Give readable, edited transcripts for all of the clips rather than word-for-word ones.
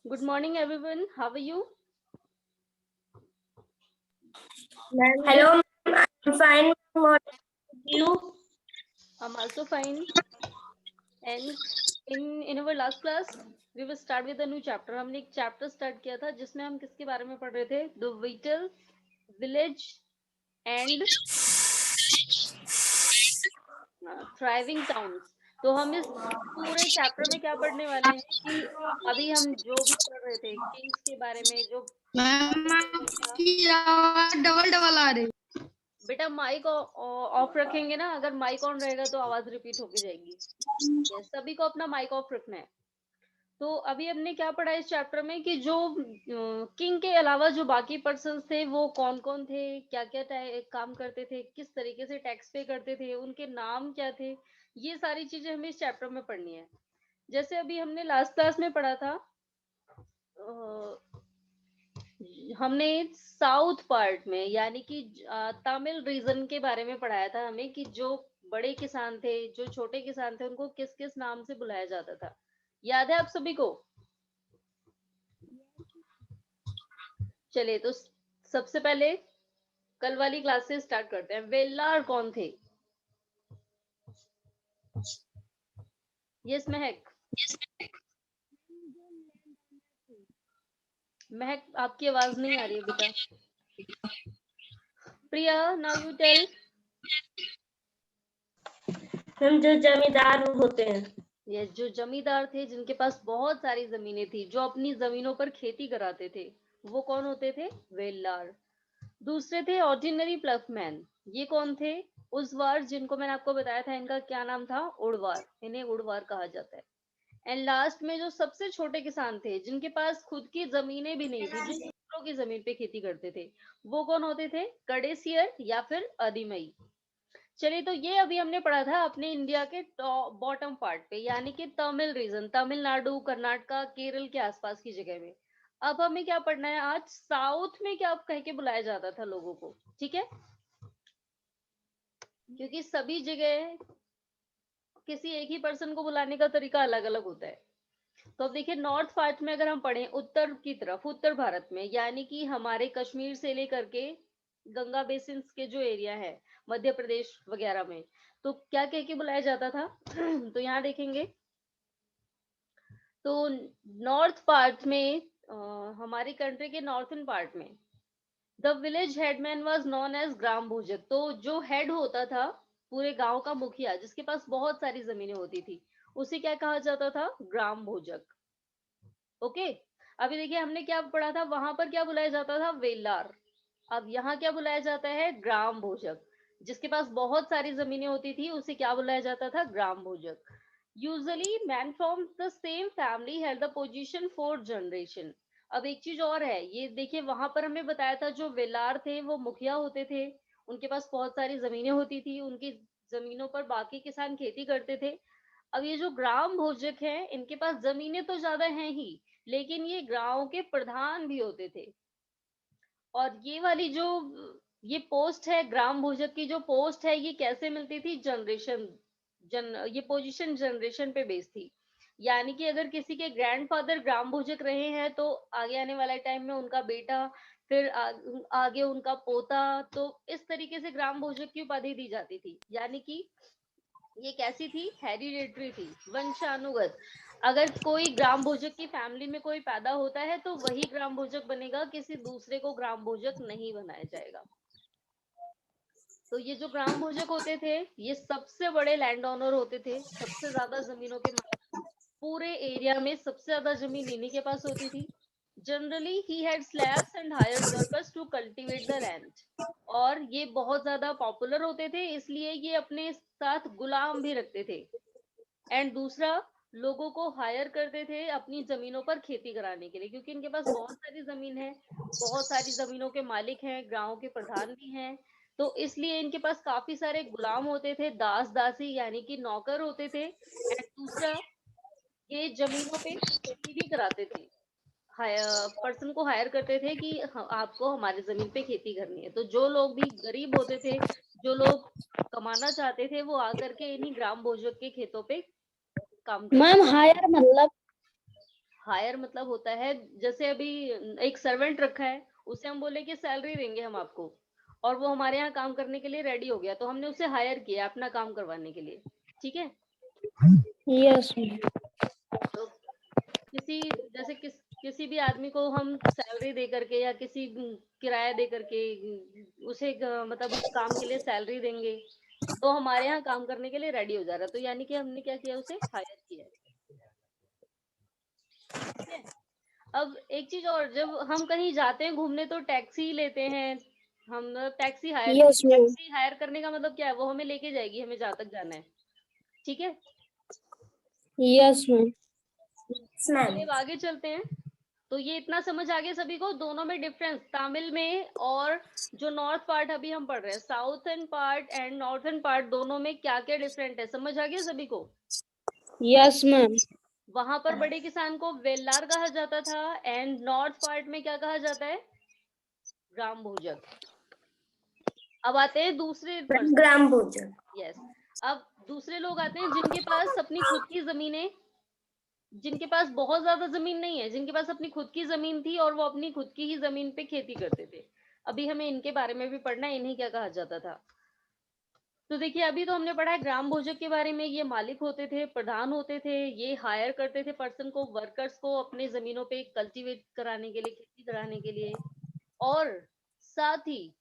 Good morning, everyone. How are you? Hello, ma'am. I'm fine. What about you? I'm also fine. And in our last class, we will start with a new chapter. हमने एक chapter start किया था जिसमें हम किसके बारे में पढ़ रहे थे? The vital village and thriving towns. तो हम इस पूरे चैप्टर में क्या पढ़ने वाले हैं कि अभी हम जो भी पढ़ रहे थे किंग्स के बारे में जो मैम आपकी आवाज डबल डबल आ रही। बेटा माइक ऑफ रखेंगे ना, अगर माइक ऑन रहेगा तो आवाज रिपीट होके जाएगी। यस, सभी को अपना माइक ऑफ रखना है। तो अभी हमने क्या पढ़ा इस चैप्टर में कि जो किंग के अलावा जो बाकी पर्सन्स थे वो कौन कौन थे, क्या क्या काम करते थे, किस तरीके से टैक्स पे करते थे, उनके नाम क्या थे, ये सारी चीजें हमें इस चैप्टर में पढ़नी है। जैसे अभी हमने लास्ट क्लास में पढ़ा था, हमने साउथ पार्ट में यानी कि तमिल रीजन के बारे में पढ़ाया था हमें कि जो बड़े किसान थे, जो छोटे किसान थे, उनको किस किस नाम से बुलाया जाता था। याद है आप सभी को? चलिए तो सबसे पहले कल वाली क्लास से स्टार्ट करते हैं। वेल्लार कौन थे? यस महक। महक आपकी आवाज नहीं आ रही है बेटा। प्रिया, नाउ यू टेल। हम जो जमींदार होते हैं। ये जो जमींदार थे जिनके पास बहुत सारी जमीनें थी, जो अपनी जमीनों पर खेती कराते थे, वो कौन होते थे? वेल्लार। दूसरे थे ऑर्डिनरी प्लगमैन। ये कौन थे? उजवार, जिनको मैंने आपको बताया था इनका क्या नाम था? उड़वार। इन्हें उड़वार कहा जाता है। एंड लास्ट में जो सबसे छोटे किसान थे, जिनके पास खुद की जमीनें भी नहीं थी, जो दूसरों की जमीन पे खेती करते थे, वो कौन होते थे? कडेसियर या फिर अधिमई। चलिए तो ये अभी हमने पढ़ा था अपने इंडिया के बॉटम पार्ट पे, यानी कि तमिल रीजन, तमिलनाडु, कर्नाटका, केरल के आसपास की जगह में। अब हमें क्या पढ़ना है आज? साउथ में क्या कह के बुलाया जाता था लोगों को, ठीक है? क्योंकि सभी जगह किसी एक ही पर्सन को बुलाने का तरीका अलग अलग होता है। तो अब देखिए नॉर्थ पार्ट में अगर हम पढ़ें, उत्तर की तरफ, उत्तर भारत में, यानी कि हमारे कश्मीर से लेकर के गंगा बेसिन के जो एरिया है, मध्य प्रदेश वगैरह में, तो क्या कह के बुलाया जाता था? तो यहाँ देखेंगे तो नॉर्थ पार्ट में, हमारी कंट्री के नॉर्थन पार्ट में, the village headman was known as gram bhojak. तो जो हेड होता था पूरे गांव का, मुखिया, जिसके पास बहुत सारी जमीनें होती थी, उसे क्या कहा जाता था? ग्राम भोजक। ओके। अभी देखिए हमने क्या पढ़ा था, वहां पर क्या बुलाया जाता था? वेलार। अब यहाँ क्या बुलाया जाता है? ग्राम भोजक। जिसके पास बहुत सारी जमीनें होती थी उसे क्या बुलाया जाता था? ग्राम भोजक। Usually man from the same family held the position for generation. अब एक चीज और है, ये देखिए वहां पर हमें बताया था जो वेलार थे वो मुखिया होते थे, उनके पास बहुत सारी जमीनें होती थी, उनकी जमीनों पर बाकी किसान खेती करते थे। अब ये जो ग्राम भोजक है, इनके पास जमीनें तो ज्यादा हैं ही, लेकिन ये गांव के प्रधान भी होते थे। और ये वाली जो ये पोस्ट है, ग्राम भोजक की जो पोस्ट है, ये कैसे मिलती थी? ये पोजीशन जनरेशन पे बेस्ड थी। यानी कि अगर किसी के ग्रैंडफादर ग्राम भोजक रहे हैं तो आगे आने वाले टाइम में उनका बेटा, फिर आगे उनका पोता, तो इस तरीके से ग्राम भोजक की उपाधि दी जाती थी। यानी कि ये कैसी थी? हेरिडेटरी थी, वंशानुगत। अगर कोई ग्राम भोजक की फैमिली में कोई पैदा होता है तो वही ग्राम भोजक बनेगा, किसी दूसरे को ग्राम भोजक नहीं बनाया जाएगा। तो ये जो ग्राम भोजक होते थे, ये सबसे बड़े लैंड ओनर होते थे, सबसे ज्यादा जमीनों के मालिक। पूरे एरिया में सबसे ज्यादा जमीन इन्हीं के पास होती थी। Generally he had slaves and hired workers to cultivate the land. और ये बहुत ज्यादा पॉपुलर होते थे, इसलिए ये अपने साथ गुलाम भी रखते थे। एंड दूसरा, लोगों को हायर करते थे अपनी जमीनों पर खेती कराने के लिए, क्योंकि इनके पास बहुत सारी जमीन है, बहुत सारी जमीनों के मालिक हैं, गांव के प्रधान भी हैं। तो इसलिए इनके पास काफी सारे गुलाम होते थे, दास दासी यानी कि नौकर होते थे। एंड दूसरा, ये जमीनों पे खेती भी कराते थे, पर्सन को हायर करते थे कि आपको हमारी जमीन पे खेती करनी है। तो जो लोग भी गरीब होते थे, जो लोग कमाना चाहते थे, वो आकर के इन्हीं ग्राम भोजक के खेतों पे काम करते मैम थे। हायर मतलब? हायर मतलब होता है, जैसे अभी एक सर्वेंट रखा है, उसे हम बोले कि सैलरी देंगे हम आपको, और वो हमारे यहाँ काम करने के लिए रेडी हो गया, तो हमने उसे हायर किया अपना काम करवाने के लिए, ठीक है। Yes ma'am. तो जैसे किसी भी आदमी को हम सैलरी दे करके या किसी किराया दे करके उसे मतलब उस काम के लिए सैलरी देंगे, तो हमारे यहाँ काम करने के लिए रेडी हो जा रहा है, तो यानी कि हमने क्या किया, उसे हायर किया है, ठीक है। अब एक चीज और, जब हम कहीं जाते हैं घूमने तो टैक्सी लेते हैं, हम taxi hire yes ma'am. Taxi hire करने का मतलब क्या है, वो हमें लेके जाएगी, हमें जहाँ तक जाना है, ठीक है। Yes ma'am. चलिए अब आगे चलते हैं। तो ये इतना समझ आ गया सभी को, दोनों में डिफरेंस, तमिल में और जो नॉर्थ पार्ट अभी हम पढ़ रहे हैं, southern part and northern part, दोनों में क्या क्या डिफरेंट है, समझ आ गया सभी को। Yes ma'am. वहां पर बड़े किसान को वेल्लार कहा जाता था, एंड नॉर्थ पार्ट में क्या कहा जाता है, ग्राम भोजक। अब आते हैं दूसरे पर्सन, ग्राम भोजन। यस। अब दूसरे लोग आते हैं जिनके पास अपनी खुद की जमीनें, जिनके पास बहुत ज्यादा जमीन नहीं है, जिनके पास अपनी खुद की जमीन थी और वो अपनी खुद की ही जमीन पे खेती करते थे। अभी हमें इनके बारे में भी पढ़ना है, इन्हें क्या कहा जाता था। तो देखिए, अभी तो हमने पढ़ा है ग्राम भोजक के बारे में, ये मालिक होते थे, प्रधान होते थे, ये हायर करते थे पर्सन को, वर्कर्स को अपने जमीनों पे कल्टीवेट कराने के लिए, खेती कराने के लिए। और साथ ही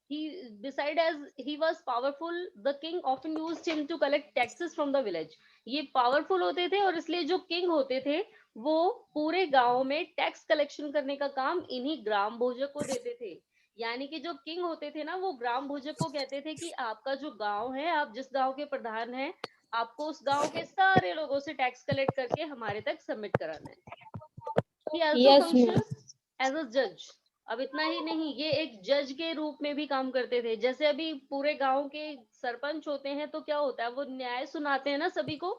beside as he was powerful, the king often used him to collect taxes from the village। ये पावरफुल होते थे और इसलिए जो किंग होते थे वो पूरे गांव में टैक्स कलेक्शन करने का काम इन्हीं ग्राम भोजक को देते थे। यानी कि जो किंग होते थे ना, वो ग्राम भोजक को कहते थे कि आपका जो गांव है, आप जिस गांव के प्रधान हैं, आपको उस गांव के सारे लोगों से टैक्स कलेक्ट करके हमारे तक सबमिट कराना है। He also yes ma'am. functions as a judge। अब इतना ही नहीं, ये एक जज के रूप में भी काम करते थे। जैसे अभी पूरे गांव के सरपंच होते हैं तो क्या होता है, वो न्याय सुनाते हैं ना सभी को,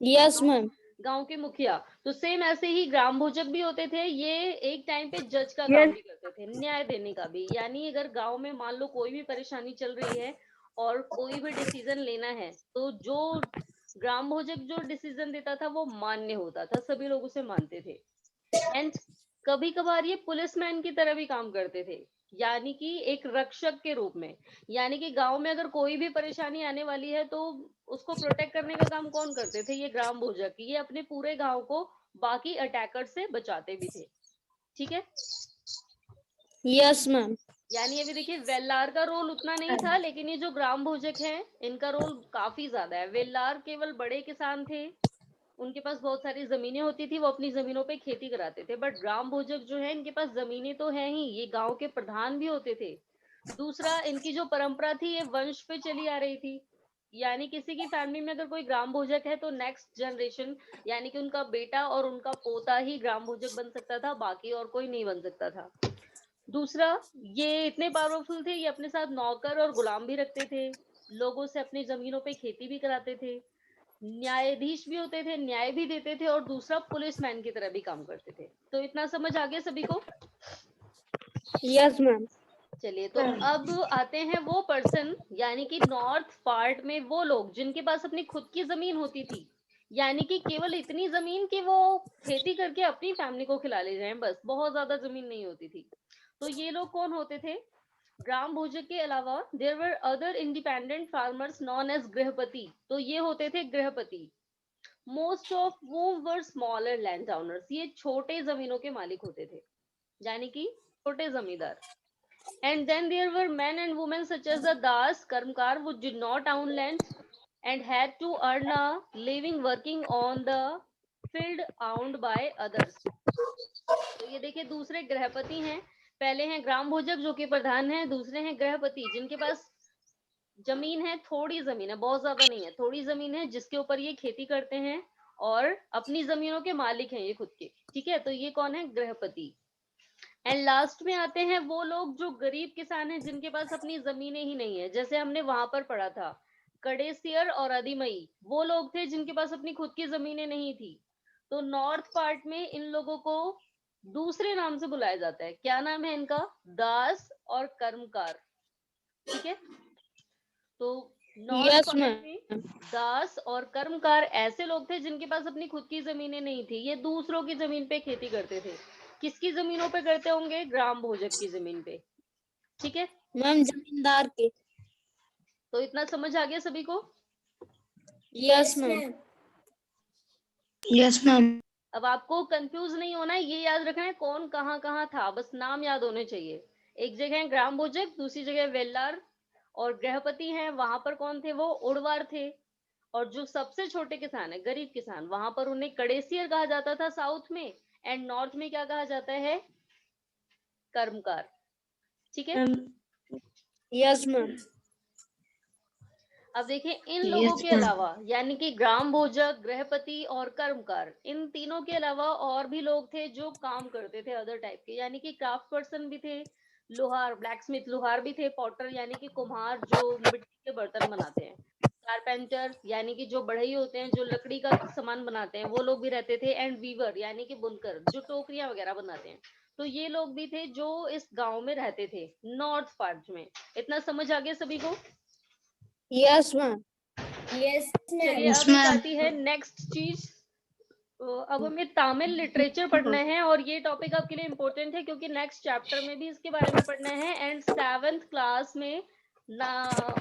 यस मैम। गांव के मुखिया। तो सेम ऐसे ही ग्राम भोजक भी होते थे, ये एक टाइम पे जज का काम यस। भी करते थे, न्याय देने का भी। यानी अगर गांव में मान लो कोई भी परेशानी चल रही है और कोई भी डिसीजन लेना है, तो जो ग्राम भोजक जो डिसीजन देता था वो मान्य होता था, सभी लोग उसे मानते थे। एंड कभी कभार ये पुलिसमैन की तरह भी काम करते थे, यानी कि एक रक्षक के रूप में। यानी कि गांव में अगर कोई भी परेशानी आने वाली है तो उसको प्रोटेक्ट करने का काम कौन करते थे, ये ग्राम भोजक। ये अपने पूरे गांव को बाकी अटैकर से बचाते भी थे, ठीक है। Yes ma'am. यानी अभी देखिए, वेल्लार का रोल उतना नहीं था, लेकिन ये जो ग्राम भोजक हैं, इनका रोल काफी ज्यादा है। वेल्लार केवल बड़े किसान थे, उनके पास बहुत सारी जमीनें होती थी, वो अपनी जमीनों पे खेती कराते थे। बट ग्राम भोजक जो है, इनके पास जमीनें तो है ही, ये गांव के प्रधान भी होते थे। दूसरा, इनकी जो परंपरा थी, ये वंश पे चली आ रही थी। यानी किसी की फैमिली में अगर कोई ग्राम भोजक है तो नेक्स्ट जनरेशन, यानी कि उनका बेटा और उनका पोता ही ग्राम भोजक बन सकता था, बाकी और कोई नहीं बन सकता था। दूसरा, ये इतने पावरफुल थे, ये अपने साथ नौकर और गुलाम भी रखते थे, लोगों से अपनी जमीनों पे खेती भी कराते थे, न्यायाधीश भी होते थे, न्याय भी देते थे, और दूसरा पुलिसमैन की तरह भी काम करते थे। तो इतना समझ आ गया सभी को। Yes ma'am. चलिए, तो अब आते हैं वो पर्सन, यानी कि नॉर्थ पार्ट में वो लोग जिनके पास अपनी खुद की जमीन होती थी, यानी कि केवल इतनी जमीन कि वो खेती करके अपनी फैमिली को खिला ले जाएं, बस, बहुत ज्यादा जमीन नहीं होती थी। तो ये लोग कौन होते थे, ग्राम भोजक के अलावा there were other independent farmers known as grihapati. तो ये होते थे गृहपति। Most of whom were smaller land owners. ये छोटे जमीनों के मालिक होते थे, यानी कि छोटे जमींदार। And then there were men and women such as the das कर्मकार who did not own land and had to earn a living working on the field owned by others। तो ये देखिए, दूसरे गृहपति हैं, पहले हैं ग्राम भोजक जो कि प्रधान है, दूसरे हैं गृहपति जिनके पास जमीन है, थोड़ी जमीन है, बहुत ज्यादा नहीं है, थोड़ी जमीन है, जिसके ऊपर ये खेती करते हैं और अपनी जमीनों के मालिक हैं ये खुद के, ठीक है। तो ये कौन है, गृहपति। एंड लास्ट में आते हैं वो लोग जो गरीब किसान हैं, जिनके पास अपनी जमीनें ही नहीं है। जैसे हमने वहां पर पढ़ा था, कडेसियर और अधिमई, वो लोग थे जिनके पास अपनी खुद की जमीनें नहीं थी। तो नॉर्थ पार्ट में इन लोगों को दूसरे नाम से बुलाया जाता है। क्या नाम है इनका, दास और कर्मकार, ठीक है। तो नॉर्थ Yes, पार्ट ma'am. में दास और कर्मकार ऐसे लोग थे जिनके पास अपनी खुद की जमीनें नहीं थी, ये दूसरों की जमीन पे खेती करते थे। किसकी जमीनों पे करते होंगे? ग्राम भोजक की जमीन पे। ठीक है, मैम जमींदार के। तो इतना समझ आ गया सभी को? Yes, ma'am. Yes ma'am. अब आपको कंफ्यूज नहीं होना है, ये याद रखना है कौन कहाँ कहाँ था, बस नाम याद होने चाहिए। एक जगह है ग्राम भोजक, दूसरी जगह वेल्लार, और गृहपति हैं वहां पर कौन थे? वो उड़वार थे। और जो सबसे छोटे किसान है, गरीब किसान, वहां पर उन्हें कड़ेसियर कहा जाता था साउथ में, एंड नॉर्थ में क्या कहा जाता है? कर्मकार। ठीक है, Yes, ma'am. अब देखिए इन लोगों यस के मैम। अलावा, यानी कि ग्राम भोजक, गृहपति और कर्मकार, इन तीनों के अलावा और भी लोग थे जो काम करते थे अदर टाइप के, यानी कि क्राफ्ट पर्सन भी थे, लोहार, ब्लैक स्मिथ लोहार भी थे, पॉटर यानी कि कुम्हार जो मिट्टी के बर्तन बनाते हैं, कारपेंटर यानी कि जो बढ़ई होते हैं जो लकड़ी का सामान बनाते हैं वो लोग भी रहते थे, एंड वीवर यानी कि बुनकर जो टोकरियां वगैरह बनाते हैं। तो ये लोग भी थे जो इस गांव में रहते थे नॉर्थ पार्ट में। इतना समझ आ गया सभी को? Yes, ma'am. Yes, चलिए यस अब एक मैम। आती है नेक्स्ट चीज। अब हमें तमिल लिटरेचर पढ़ना है, और ये टॉपिक आपके लिए इम्पोर्टेंट है क्योंकि नेक्स्ट चैप्टर में भी इसके बारे में पढ़ना है, एंड 7th क्लास में ना,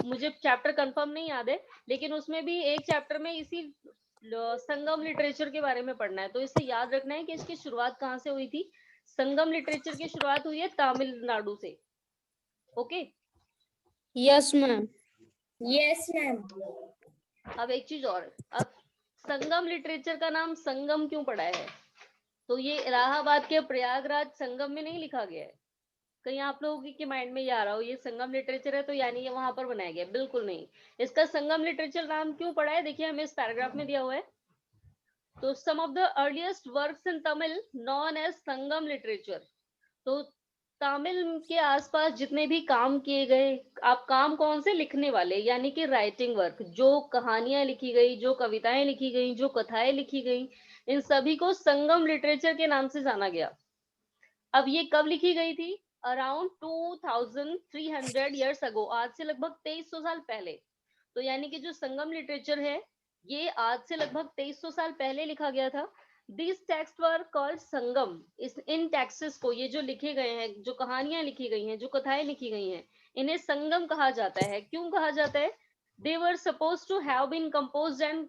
मुझे चैप्टर कंफर्म नहीं याद है, लेकिन उसमें भी एक चैप्टर में इसी संगम लिटरेचर के बारे में पढ़ना है। तो इसे याद रखना है कि इसकी शुरुआत कहाँ से हुई थी। संगम लिटरेचर की शुरुआत हुई है तमिलनाडु से। Okay, Yes, ma'am. yes, ma'am. अब एक चीज और, अब संगम लिटरेचर का नाम संगम क्यों पड़ा है? तो ये इलाहाबाद के प्रयागराज संगम में नहीं लिखा गया है। कहीं आप लोगों के माइंड में ये आ रहा हो ये संगम लिटरेचर है तो यानी ये वहां पर बनाया गया, बिल्कुल नहीं। इसका संगम लिटरेचर नाम क्यों पड़ा है, देखिए हमें इस पैराग्राफ में दिया हुआ है। तो some of the earliest works in Tamil known as Sangam literature. तो तमिल के आसपास जितने भी काम किए गए, आप काम कौन से? लिखने वाले, यानी कि राइटिंग वर्क, जो कहानियां लिखी गई, जो कविताएं लिखी गई, जो कथाएं लिखी गई, इन सभी को संगम लिटरेचर के नाम से जाना गया। अब ये कब लिखी गई थी? अराउंड 2300 ईयर्स अगो, आज से लगभग 2300 साल पहले। तो यानी कि जो संगम लिटरेचर है ये आज से लगभग 2300 साल पहले लिखा गया था। दिस टेक्स्ट वर कॉल्ड संगम। इस इन टेक्सेस को, ये जो लिखे गए हैं, जो कहानियां लिखी गई हैं, जो कथाएं लिखी गई हैं, इन्हें संगम कहा जाता है। क्यों कहा जाता है? They were supposed to have been composed and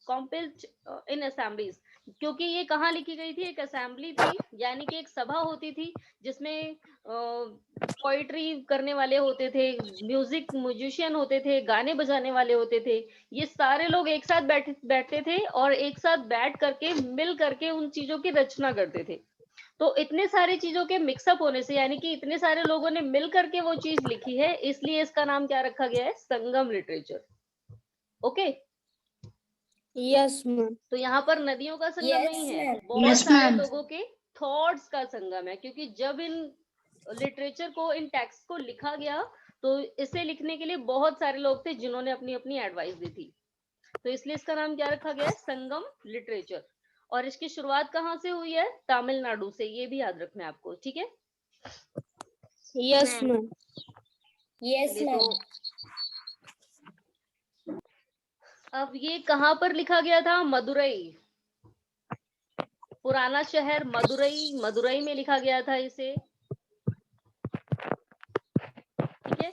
compiled in assemblies। क्योंकि ये कहाँ लिखी गई थी? एक असेंबली थी, यानी कि एक सभा होती थी जिसमें पोइट्री करने वाले होते थे, म्यूजिक म्यूजिशियन होते थे, गाने बजाने वाले होते थे। ये सारे लोग एक साथ बैठते थे और एक साथ बैठ करके मिल करके उन चीजों की रचना करते थे। तो इतने सारी चीजों के मिक्सअप होने से, यानी कि इतने सारे लोगों ने मिल करके वो चीज लिखी है, इसलिए इसका नाम क्या रखा गया है? संगम लिटरेचर। Okay, Yes, ma'am. तो यहाँ पर नदियों का संगम Yes, नहीं है, ma'am. बहुत यस सारे मैम। लोगों के थॉट्स का संगम है। क्योंकि जब इन लिटरेचर को, इन टेक्स्ट को लिखा गया तो इसे लिखने के लिए बहुत सारे लोग थे जिन्होंने अपनी अपनी एडवाइस दी थी। तो इसलिए इसका नाम क्या रखा गया है? संगम लिटरेचर। और इसकी शुरुआत कहाँ से हुई है? तमिलनाडु से, ये भी याद रखना है आपको। ठीक है, Yes, ma'am. Yes, चलिए ma'am. तो अब ये कहाँ पर लिखा गया था? मदुरई, पुराना शहर मदुरई, मदुरई में लिखा गया था इसे। ठीक है,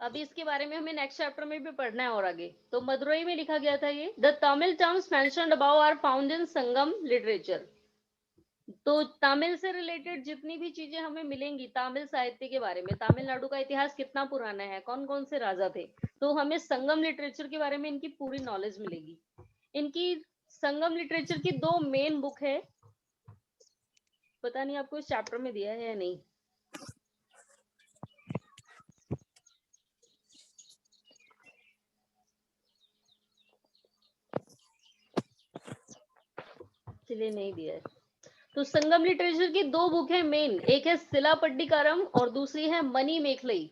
अभी इसके बारे में हमें नेक्स्ट चैप्टर में भी पढ़ना है और आगे। तो मदुरई में लिखा गया था ये। The Tamil terms mentioned above are found in Sangam literature. तो तमिल से रिलेटेड जितनी भी चीजें हमें मिलेंगी तमिल साहित्य के बारे में, तमिलनाडु का इतिहास कितना पुराना है, कौन कौन से राजा थे, तो हमें संगम लिटरेचर के बारे में इनकी पूरी नॉलेज मिलेगी। इनकी संगम लिटरेचर की 2 मेन बुक है, पता नहीं आपको इस चैप्टर में दिया है या नहीं। चलिए नहीं दिया है। तो संगम लिटरेचर की 2 बुक है मेन, एक है सिलापट्टिकारम और दूसरी है मनी मेखलई।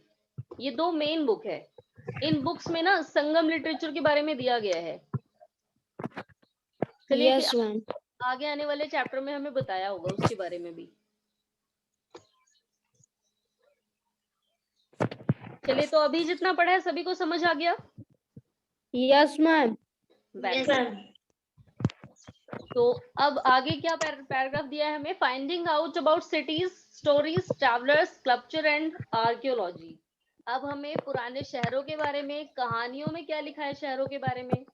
ये 2 मेन बुक है। इन बुक्स में ना संगम लिटरेचर के बारे में दिया गया है। चलिए Yes, ma'am. आगे आने वाले चैप्टर में हमें बताया होगा उसके बारे में भी। चलिए, तो अभी जितना पढ़ा है सभी को समझ आ गया? Yes, ma'am. Very good. तो अब आगे क्या पैराग्राफ दिया है हमें? Finding out about cities, stories, travellers, sculpture and archaeology. अब हमें पुराने शहरों के बारे में, कहानियों में क्या लिखा है शहरों के बारे में,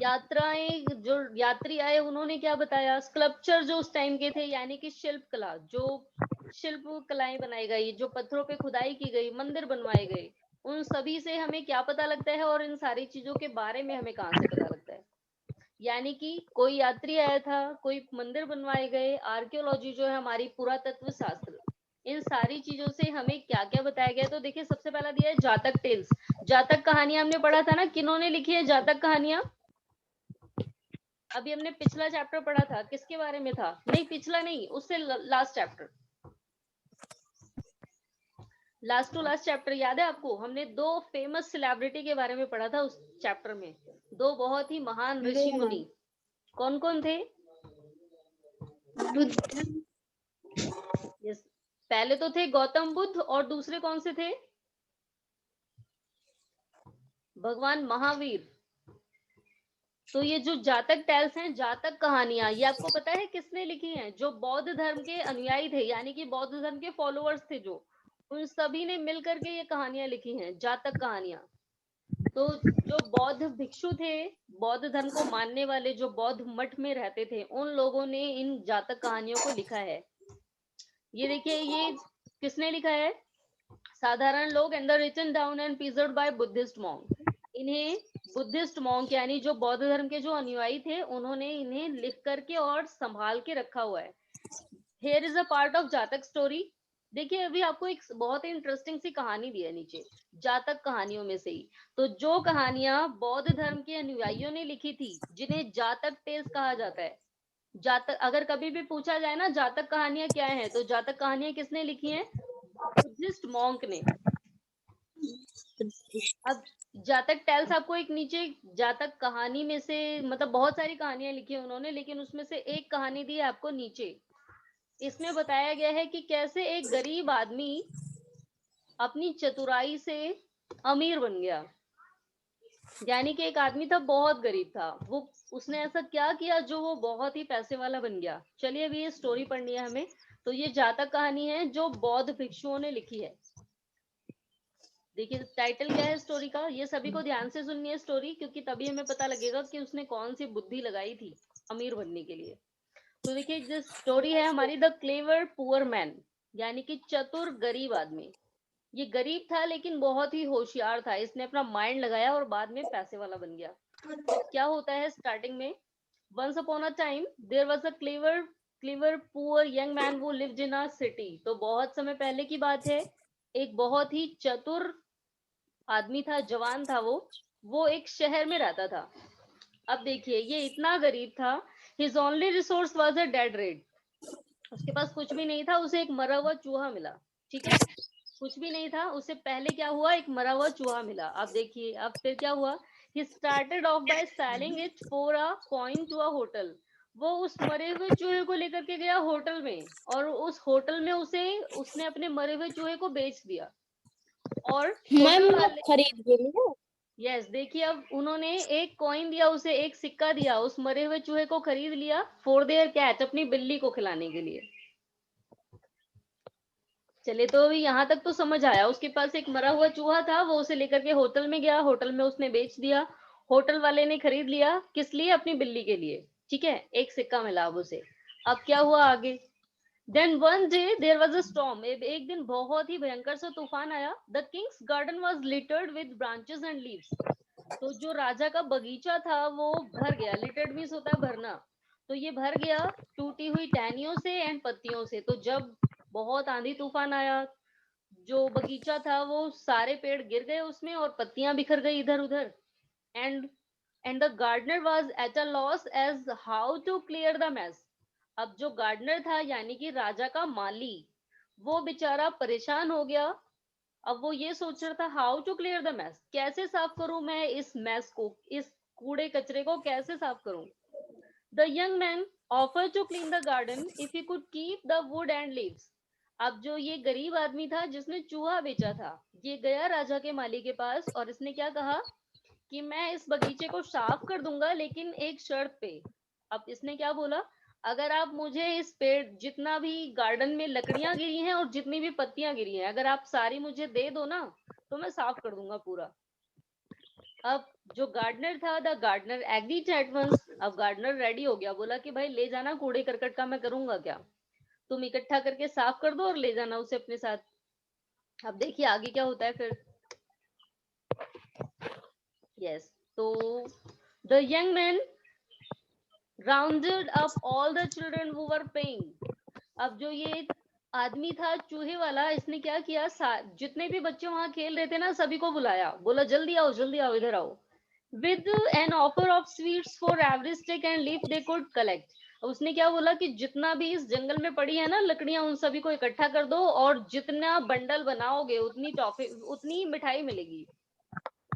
यात्राएं, जो यात्री आए उन्होंने क्या बताया, स्कल्पचर जो उस टाइम के थे यानी कि शिल्प कला, जो शिल्प कलाएं बनाई गई, जो पत्थरों पे खुदाई की गई, मंदिर बनवाए गए, उन सभी से हमें क्या पता लगता है और इन सारी चीजों के बारे में हमें कहाँ से पता लगता है? यानी कि कोई यात्री आया था, कोई मंदिर बनवाए गए, आर्कियोलॉजी जो है हमारी पुरातत्व शास्त्र, इन सारी चीजों से हमें क्या क्या बताया गया। तो देखिए, सबसे पहला दिया है जातक टेल्स। जातक कहानियां हमने पढ़ा था ना, किन्होंने लिखी है जातक कहानियां? अभी हमने पिछला चैप्टर पढ़ा था, किसके बारे में था? नहीं, पिछला नहीं, उससे last chapter, last to last chapter याद है आपको? हमने दो फेमस सेलिब्रिटी के बारे में पढ़ा था उस चैप्टर में, दो बहुत ही महान ऋषि मुनि। कौन कौन थे? yes. पहले तो थे गौतम बुद्ध, और दूसरे कौन से थे? भगवान महावीर। तो ये जो जातक टेल्स हैं, जातक कहानियां, ये आपको पता है किसने लिखी हैं? जो बौद्ध धर्म के अनुयायी थे, यानी कि बौद्ध धर्म के फॉलोअर्स थे, जो उन सभी ने मिल करके ये कहानियां लिखी हैं, जातक कहानियां। तो जो बौद्ध भिक्षु थे, बौद्ध धर्म को मानने वाले, जो बौद्ध मठ में रहते थे, उन लोगों ने इन जातक कहानियों को लिखा है। ये देखिए, ये किसने लिखा है? साधारण लोग, and the written down and preserved by Buddhist monk. इन्हें बुद्धिस्ट मॉन्क यानी जो बौद्ध धर्म के जो अनुयायी थे, उन्होंने इन्हें लिख करके और संभाल के रखा हुआ है। Here is a part of जातक स्टोरी। देखिए, अभी आपको एक बहुत ही इंटरेस्टिंग सी कहानी दी है नीचे, जातक कहानियों में से ही। तो जो कहानियां बौद्ध धर्म के अनुयायियों ने लिखी थी, जिन्हें जातक टेल्स कहा जाता है, जातक, अगर कभी भी पूछा जाए ना जातक कहानियां क्या है, तो जातक कहानियां किसने लिखी हैं? बुद्धिस्ट मॉन्क ने। अब जातक टेल्स आपको एक नीचे जातक कहानी में से, मतलब बहुत सारी कहानियां लिखी है उन्होंने, लेकिन उसमें से एक कहानी दी है आपको नीचे। इसमें बताया गया है कि कैसे एक गरीब आदमी अपनी चतुराई से अमीर बन गया। यानी कि एक आदमी था, बहुत गरीब था, वो उसने ऐसा क्या किया जो वो बहुत ही पैसे वाला बन गया। चलिए, अभी ये स्टोरी पढ़नी है हमें। तो ये जातक कहानी है जो बौद्ध भिक्षुओं ने लिखी है। देखिए, टाइटल क्या है स्टोरी का, ये सभी को ध्यान से सुननी है स्टोरी, क्योंकि तभी हमें पता लगेगा कि उसने कौन सी बुद्धि लगाई थी अमीर बनने के लिए। तो देखिए, जो स्टोरी है हमारी, द क्लेवर पुअर मैन, यानी कि चतुर गरीब आदमी। ये गरीब था लेकिन बहुत ही होशियार था, इसने अपना माइंड लगाया और बाद में पैसे वाला बन गया। तो क्या होता है स्टार्टिंग में? Once upon a time there was a clever poor young man who lived in a city. तो बहुत समय पहले की बात है, एक बहुत ही चतुर आदमी था, जवान था, वो एक शहर में रहता था। अब देखिए, ये इतना गरीब था, his only resource was a dead red. उसके पास कुछ भी नहीं था, उसे एक मरा हुआ चूहा मिला। ठीक है, कुछ भी नहीं था, उससे पहले क्या हुआ? एक मरा हुआ चूहा मिला। अब देखिए, अब फिर क्या हुआ? He started off by selling it for a coin to a hotel. वो उस मरे हुए चूहे को लेकर के गया होटल में, और उस होटल में उसने अपने मरे हुए चूहे को बेच दिया। और मैम होटल वो वाले, खरीद के लिए। यस, देखिए, अब उन्होंने एक कॉइन दिया उसे, एक सिक्का दिया, उस मरे हुए चूहे को खरीद लिया फॉर देयर कैट, अपनी बिल्ली को खिलाने के लिए। चलिए, तो अभी यहाँ तक तो समझ आया। उसके पास एक मरा हुआ चूहा था, वो उसे लेकर के होटल में गया, होटल में उसने बेच दिया, होटल वाले ने खरीद लिया, किस लिए? अपनी बिल्ली के लिए। ठीक है, एक सिक्का मिला अब उसे। अब क्या हुआ आगे? Then one day there was a storm. एक दिन बहुत ही भयंकर सा तूफान आया। The king's garden was littered with branches and leaves. तो जो राजा का बगीचा था वो भर गया। लिटर्ड मीन्स होता है भरना। तो ये भर गया टूटी हुई टहनियों से एंड पत्तियों से। तो जब बहुत आंधी तूफान आया, जो बगीचा था वो सारे पेड़ गिर गए उसमें, और पत्तियां बिखर गई इधर उधर। And and the gardener was at a loss as how to clear the mess. अब जो गार्डनर था यानी कि राजा का माली, वो बेचारा परेशान हो गया। अब वो ये सोच रहा था, how to clear the mess, कैसे साफ करूं मैं इस मेस को, इस कूड़े कचरे को कैसे साफ करूं। The young man offer to clean the garden if he could keep the wood and leaves. अब जो ये गरीब आदमी था जिसने चूहा बेचा था, ये गया राजा के माली के पास और इसने क्या कहा कि मैं इस बगीचे को साफ कर दूंगा लेकिन एक शर्त पे। अब इसने क्या बोला, अगर आप मुझे इस पेड़ जितना भी गार्डन में लकड़ियां गिरी हैं और जितनी भी पत्तियां गिरी हैं, अगर आप सारी मुझे दे दो ना तो मैं साफ कर दूंगा पूरा। अब जो गार्डनर था, the gardener agreed at once. अब गार्डनर रेडी हो गया, बोला कि भाई ले जाना, कूड़े करकट का मैं करूंगा क्या, तुम इकट्ठा करके साफ कर दो और ले जाना उसे अपने साथ। अब देखिए आगे क्या होता है फिर। यस, तो the young man rounded up all the children who were playing. अब जो ये आदमी था चूहे वाला, इसने क्या किया, जितने भी बच्चे वहां खेल रहे थे ना सभी को बुलाया, बोला जल्दी आओ इधर आओ। With an offer of sweets for every stick and leaf they could collect. उसने क्या बोला कि जितना भी इस जंगल में पड़ी है ना लकड़ियां, उन सभी को इकट्ठा कर दो और जितना बंडल बनाओगे उतनी टॉफी, उतनी मिठाई मिलेगी।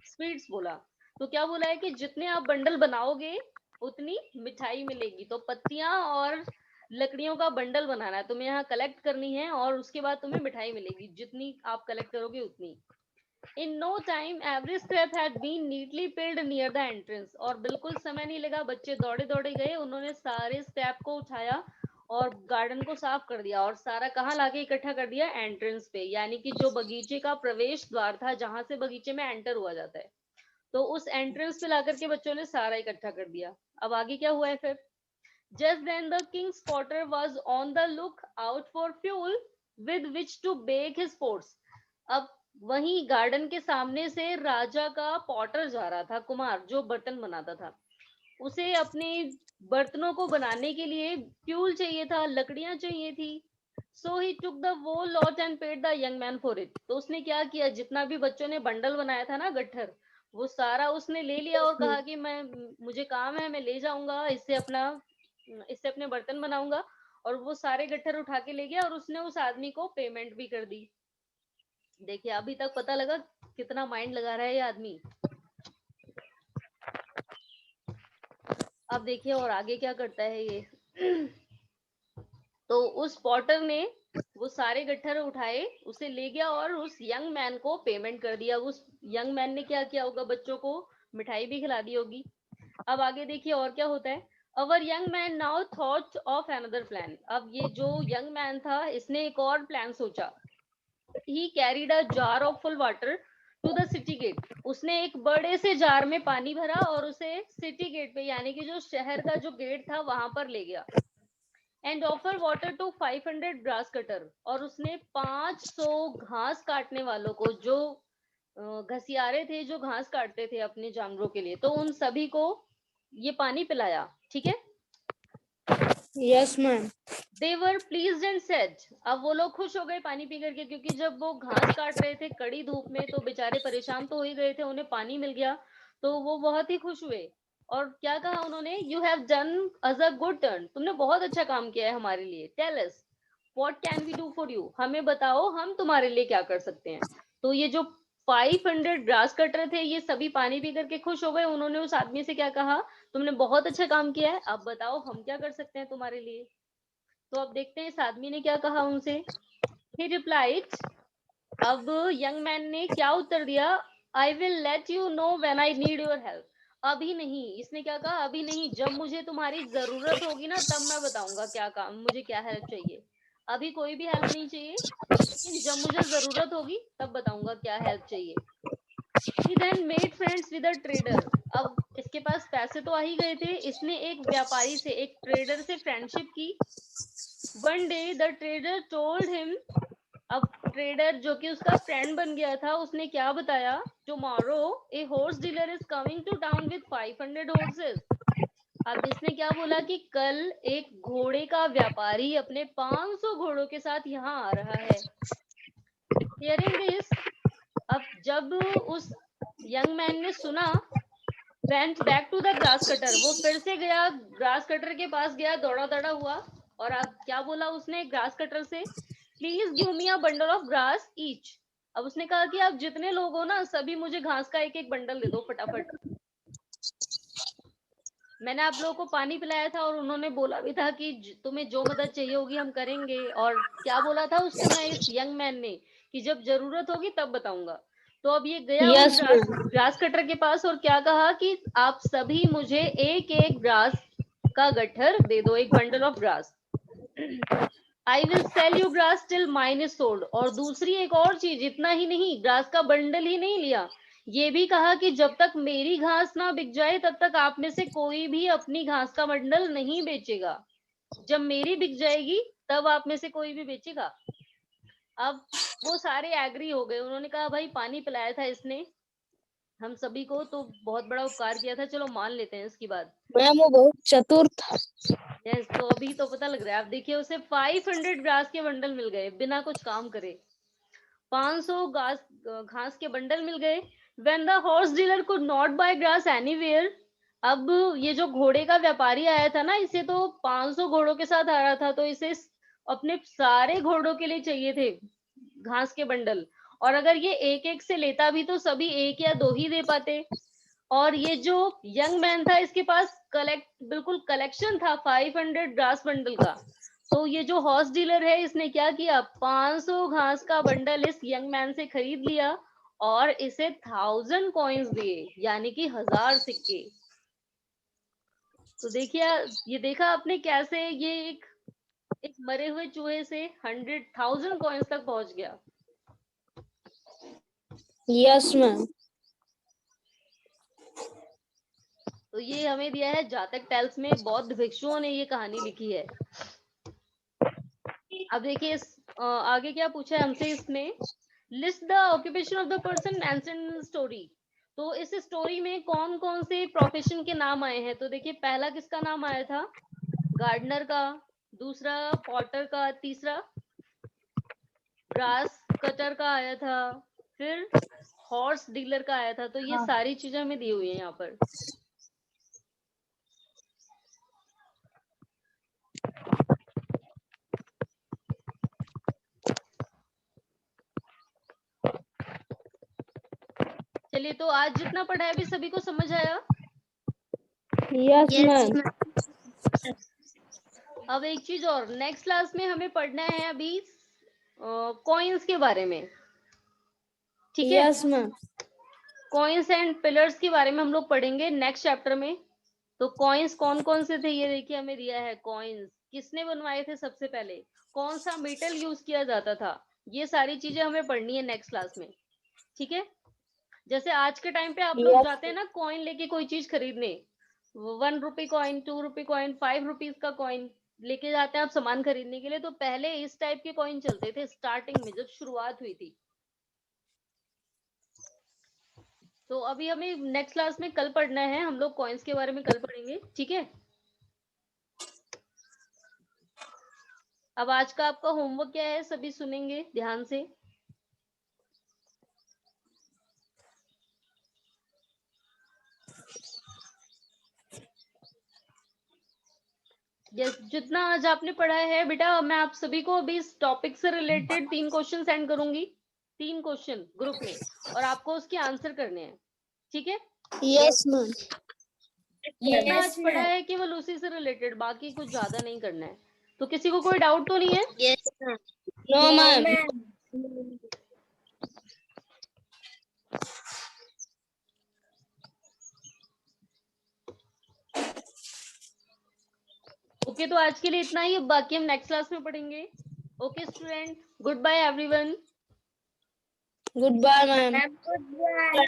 स्वीट्स बोला, तो क्या बोला है कि जितने आप बंडल बनाओगे उतनी मिठाई मिलेगी। तो पत्तियां और लकड़ियों का बंडल बनाना है, तुम्हें यहाँ कलेक्ट करनी है और उसके बाद तुम्हें मिठाई मिलेगी, जितनी आप कलेक्ट करोगे उतनी। In no time, every step had been neatly filled near the entrance। और बिल्कुल समय नहीं लगा, बच्चे दौड़े दौड़े गए, उन्होंने सारे स्टेप को उठाया और गार्डन को साफ कर दिया और सारा कहाँ लाके इकट्ठा कर दिया, एंट्रेंस पे, यानी कि जो बगीचे का प्रवेश द्वार था जहां से बगीचे में एंटर हुआ जाता है, तो उस एंट्रेंस पे लाकर के बच्चों ने सारा इकट्ठा कर दिया। अब आगे क्या हुआ है फिर। Just then the king's potter was on the look out for fuel with which to bake his pots। अब वहीं गार्डन के सामने से राजा का पॉटर जा रहा था, कुमार जो बर्तन बनाता था, उसे अपने बर्तनों को बनाने के लिए फ्यूल चाहिए था, लकड़ियां चाहिए थी। So he took the whole lot and paid the young man for it। तो उसने क्या किया, जितना भी बच्चों ने बंडल बनाया था ना गट्ठर, वो सारा उसने ले लिया और कहा कि मैं, मुझे काम है, मैं ले जाऊंगा, इससे अपने बर्तन बनाऊंगा। और वो सारे गट्ठर उठा के ले गया और उसने उस आदमी को पेमेंट भी कर दी। देखिए अभी तक पता लगा कितना माइंड लगा रहा है ये आदमी। अब देखिए और आगे क्या करता है ये। तो उस पॉटर ने वो सारे गट्ठर उठाए, उसे ले गया और उस यंग मैन को पेमेंट कर दिया। उस यंग मैन ने क्या किया होगा, बच्चों को मिठाई भी खिला दी होगी। अब आगे देखिए और क्या होता है। Our young man now thought of another plan. अब ये जो यंग मैन था इसने एक और प्लान सोचा। He carried a jar of full water to the city gate. उसने एक बड़े से जार में पानी भरा और उसे सिटी गेट पे, यानी कि जो शहर का जो गेट था वहां पर ले गया। And offer water to 500 grass cutter. और उसने 500 घास काटने वालों को, जो घसियारे थे जो घास काटते थे अपने जानवरों के लिए, तो उन सभी को ये पानी पिलाया। ठीक है। Yes, ma'am. They were pleased and said। अब वो लोग खुश हो गए पानी पी करके, क्योंकि जब वो घास काट रहे थे कड़ी धूप में तो बेचारे परेशान तो हो ही गए थे, उन्हें पानी मिल गया तो वो बहुत ही खुश हुए। और क्या कहा उन्होंने, you have done us a good turn. तुमने बहुत अच्छा काम किया है हमारे लिए। Tell us what can we do for you. हमें बताओ हम तुम्हारे लिए क्या कर सकते हैं। तो ये जो 500 ग्रास कटर थे ये सभी पानी पी करके खुश हो गए। उन्होंने उस आदमी से क्या कहा, तुमने बहुत अच्छा काम किया है, अब बताओ हम क्या कर सकते हैं तुम्हारे लिए। तो अब देखते हैं इस आदमी ने क्या कहा उनसे। He replied। अब यंग मैन ने क्या उत्तर दिया, I will let you know when I need your help। अभी नहीं, इसने क्या कहा, अभी नहीं, जब मुझे तुम्हारी जरूरत होगी ना तब मैं बताऊंगा क्या काम, मुझे क्या हेल्प चाहिए। अभी कोई भी हेल्प नहीं चाहिए, लेकिन जब मुझे जरूरत होगी तब बताऊंगा क्या हेल्प चाहिए। He then made friends with a trader। अब इसके पास पैसे तो आ ही गए थे, इसने एक व्यापारी से, एक ट्रेडर से फ्रेंडशिप की। One day the trader told him। अब ट्रेडर जो कि उसका फ्रेंड बन गया था, उसने क्या बताया, tomorrow a horse dealer is coming to town with 500 horses. अब इसने क्या बोला कि कल एक घोड़े का व्यापारी अपने 500 घोड़ों के साथ यहाँ आ रहा है। Hearing this. अब जब उस यंग मैन ने सुना, went back to the grass cutter. वो फिर से गया ग्रास कटर के पास गया, दौड़ा दौड़ा हुआ। और अब क्या बोला उसने ग्रास कटर से, please give me a bundle of grass each. अब उसने कहा कि आप जितने लोग हो ना सभी मुझे घास का एक एक बंडल दे दो फटाफट। मैंने आप लोगों को पानी पिलाया था और उन्होंने बोला भी था कि तुम्हें जो मदद चाहिए होगी हम करेंगे, और क्या बोला था उस समय इस यंग मैन ने कि जब जरूरत होगी तब बताऊंगा। तो अब ये गया उस Yes, ma'am. ग्रास कटर के पास और क्या कहा कि आप सभी मुझे एक एक ग्रास का गट्ठर दे दो, एक bundle of grass. I will sell you grass till mine is sold. और दूसरी एक और चीज, इतना ही नहीं, ग्रास का बंडल ही नहीं लिया, ये भी कहा कि जब तक मेरी घास ना बिक जाए तब तक आप में से कोई भी अपनी घास का बंडल नहीं बेचेगा। जब मेरी बिक जाएगी तब आप में से कोई भी बेचेगा। अब वो सारे एग्री हो गए, उन्होंने कहा भाई पानी पिलाया था इसने हम सभी को, तो बहुत बड़ा उपकार किया था, चलो मान लेते हैं इसकी बात। मैम वो बहुत चतुर था। यस, तो अभी तो पता लग रहा है। आप देखिए उसे 500 ग्रास के बंडल मिल गए बिना कुछ काम करे। 500 घास के बंडल मिल गए। When the horse dealer could not buy grass anywhere, अब ये जो घोड़े का व्यापारी आया था ना, इसे तो 500 घोड़ों के साथ आ रहा था, तो इसे अपने सारे घोड़ों के लिए चाहिए थे घास के बंडल, और अगर ये एक एक से लेता भी तो सभी एक या दो ही दे पाते। और ये जो यंग मैन था इसके पास बिल्कुल कलेक्शन था 500 ग्रास बंडल का। तो ये जो हॉर्स डीलर है इसने क्या किया, 500 घास का बंडल इस यंग मैन से खरीद लिया और इसे 1000 कॉइन्स दिए, यानी कि 1000 सिक्के। तो देखिए, ये देखा आपने कैसे ये एक मरे हुए चूहे से 1000 कॉइन्स तक पहुंच गया। Yes, ma'am. तो ये हमें दिया है जातक टेल्स में, बौद्ध भिक्षुओं ने ये कहानी लिखी है। अब देखिए आगे क्या पूछा है हमसे इसने, list the occupation of the person mentioned in story. तो इस स्टोरी में कौन कौन से प्रोफेशन के नाम आए हैं। तो देखिए पहला किसका नाम आया था, गार्डनर का, दूसरा पॉटर का, तीसरा ग्रास कटर का आया था, फिर हॉर्स डीलर का आया था। तो ये सारी चीजें हमें दी हुई है यहाँ पर। चलिए, तो आज जितना पढ़ा है अभी सभी को समझ आया। Yes, ma'am. अब एक चीज और, नेक्स्ट क्लास में हमें पढ़ना है अभी कॉइन्स के बारे में, ठीक है। Yes, ma'am. Coins and pillars के बारे में हम लोग पढ़ेंगे नेक्स्ट चैप्टर में। तो कॉइन्स कौन कौन से थे ये देखिए हमें दिया है। कॉइन्स किसने बनवाए थे सबसे पहले, कौन सा मेटल यूज किया जाता था, ये सारी चीजें हमें पढ़नी है नेक्स्ट क्लास में, ठीक है। जैसे आज के टाइम पे आप लोग Yes. जाते हैं ना कॉइन लेके कोई चीज खरीदने, 1 rupee coin, 2 rupee coin, 5 rupees का कॉइन लेके जाते हैं आप सामान खरीदने के लिए। तो पहले इस टाइप के कॉइन चलते थे स्टार्टिंग में जब शुरुआत हुई थी। तो अभी हमें नेक्स्ट क्लास में कल पढ़ना है, हम लोग कॉइन्स के बारे में कल पढ़ेंगे, ठीक है। अब आज का आपका होमवर्क क्या है, सभी सुनेंगे ध्यान से। जितना आज आपने पढ़ा है बेटा, मैं आप सभी को अभी इस टॉपिक से रिलेटेड 3 क्वेश्चन सेंड करूंगी, 3 क्वेश्चन ग्रुप में, और आपको उसके आंसर करने हैं, ठीक है। Yes, ma'am. जितना Yes, आज पढ़ा ma'am. है केवल उसी से रिलेटेड, बाकी कुछ ज्यादा नहीं करना है। तो किसी को कोई डाउट तो नहीं है। Yes, ma'am. No, No, ma'am. ma'am. Okay, तो आज के लिए इतना ही, बाकी हम नेक्स्ट क्लास में पढ़ेंगे। Okay student, good bye everyone. Goodbye, ma'am. Ma'am, goodbye.